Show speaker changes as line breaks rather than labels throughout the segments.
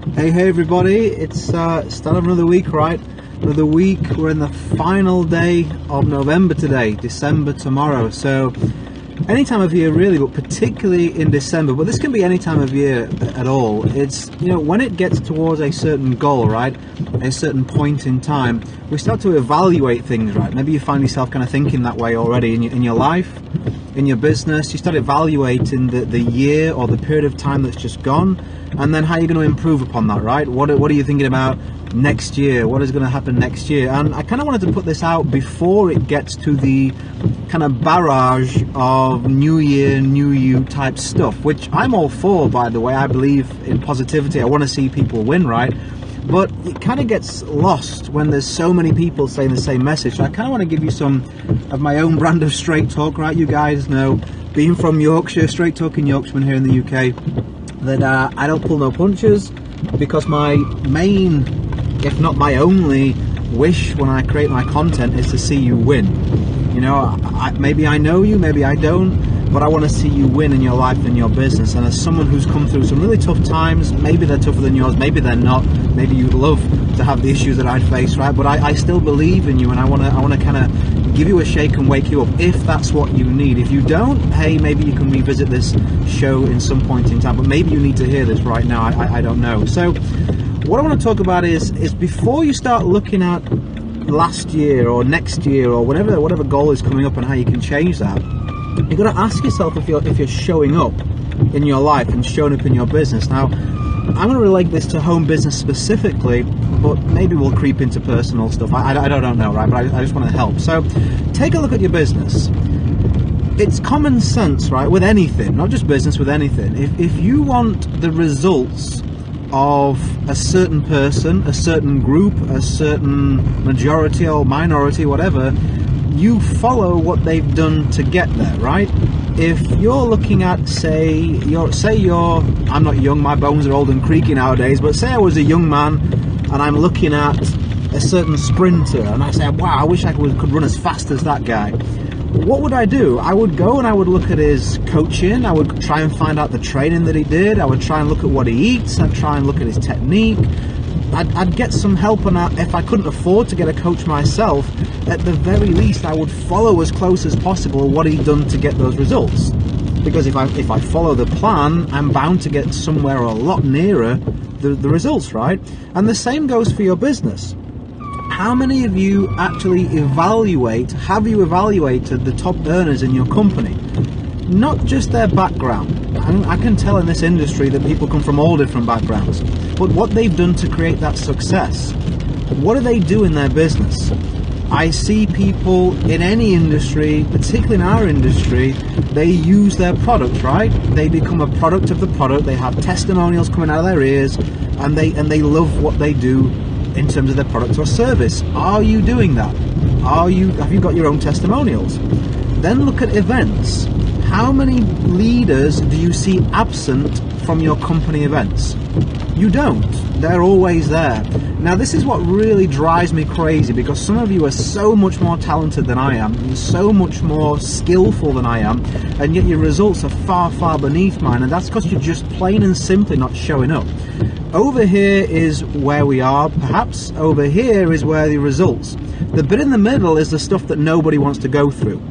Hey everybody, it's start of another week, right? Another week. We're in the final day of November today, December tomorrow. So any time of year really, but particularly in December, but this can be any time of year at all. It's, when it gets towards a certain goal, right, a certain point in time, we start to evaluate things, right? Maybe you find yourself kind of thinking that way already in your life, in your business. You start evaluating the year or the period of time that's just gone, and then how you're going to improve upon that, right? What are you thinking about next year? What is going to happen next year? And I kind of wanted to put this out before it gets to the kind of barrage of new year, new you type stuff, which I'm all for, by the way. I believe in positivity. I want to see people win, right? But it kind of gets lost when there's so many people saying the same message. So I kind of want to give you some of my own brand of straight talk, right? You guys know, being from Yorkshire, straight talking Yorkshireman here in the UK, that I don't pull no punches, because my main, if not my only wish when I create my content is to see you win. Maybe I know you, maybe I don't, but I want to see you win in your life and your business. And as someone who's come through some really tough times, maybe they're tougher than yours, maybe they're not, maybe you'd love to have the issues that I face, right? But I still believe in you, and I want to kind of give you a shake and wake you up if that's what you need. If you don't, hey, maybe you can revisit this show in some point in time, but maybe you need to hear this right now. I don't know. So what I want to talk about is before you start looking at last year or next year or whatever goal is coming up and how you can change that, you've got to ask yourself if you're showing up in your life and showing up in your business. Now, I'm going to relate this to home business specifically, but maybe we'll creep into personal stuff. I don't know, right? But I just want to help. So take a look at your business. It's common sense, right? With anything, not just business, with anything. If you want the results of a certain person, a certain group, a certain majority or minority, whatever, you follow what they've done to get there, right? If you're looking at, I'm not young, my bones are old and creaky nowadays, but say I was a young man and I'm looking at a certain sprinter and I say, wow, I wish I could run as fast as that guy. What would I do? I would go and I would look at his coaching. I would try and find out the training that he did. I would try and look at what he eats. I'd try and look at his technique. I'd get some help, and if I couldn't afford to get a coach myself, at the very least I would follow as close as possible what he'd done to get those results. Because if I follow the plan, I'm bound to get somewhere a lot nearer the results, right? And the same goes for your business. How many of you actually have you evaluated the top earners in your company? Not just their background. I can tell in this industry that people come from all different backgrounds, but what they've done to create that success. What do they do in their business? I see people in any industry, particularly in our industry, they use their product, right? They become a product of the product. They have testimonials coming out of their ears, and they love what they do in terms of their product or service. Are you doing that? Have you got your own testimonials? Then look at events. How many leaders do you see absent from your company events? You don't. They're always there. Now, this is what really drives me crazy, because some of you are so much more talented than I am, and so much more skillful than I am, and yet your results are far, far beneath mine, and that's because you're just plain and simply not showing up. Over here is where we are, perhaps. Over here is where the results. The bit in the middle is the stuff that nobody wants to go through.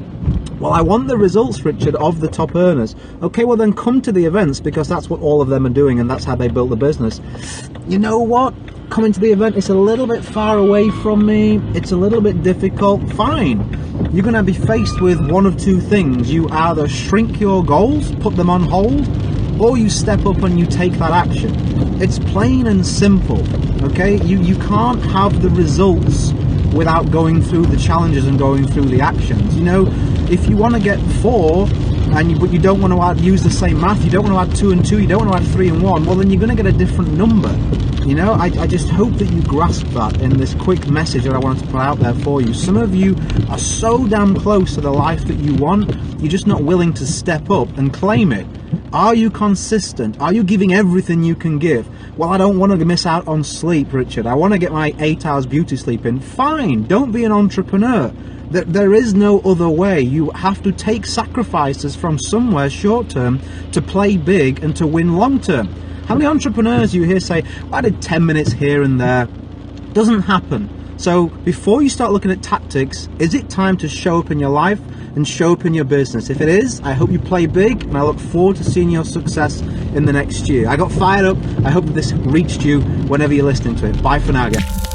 Well, I want the results, Richard, of the top earners. Okay, well then come to the events, because that's what all of them are doing, and that's how they built the business. You know what? Coming to the event, it's a little bit far away from me. It's a little bit difficult. Fine. You're going to be faced with one of two things. You either shrink your goals, put them on hold, or you step up and you take that action. It's plain and simple, okay? You can't have the results without going through the challenges and going through the actions. If you want to get 4, but you don't want to use the same math, you don't want to add 2 and 2, you don't want to add 3 and 1, well then you're going to get a different number. I just hope that you grasp that in this quick message that I wanted to put out there for you. Some of you are so damn close to the life that you want, you're just not willing to step up and claim it. Are you consistent? Are you giving everything you can give? Well, I don't want to miss out on sleep, Richard. I want to get my 8 hours beauty sleep in. Fine, don't be an entrepreneur. There is no other way. You have to take sacrifices from somewhere short term to play big and to win long term. How many entrepreneurs you hear say, well, I did 10 minutes here and there? Doesn't happen. So before you start looking at tactics, is it time to show up in your life and show up in your business? If it is, I hope you play big, and I look forward to seeing your success in the next year. I got fired up. I hope that this reached you whenever you're listening to it. Bye for now, guys.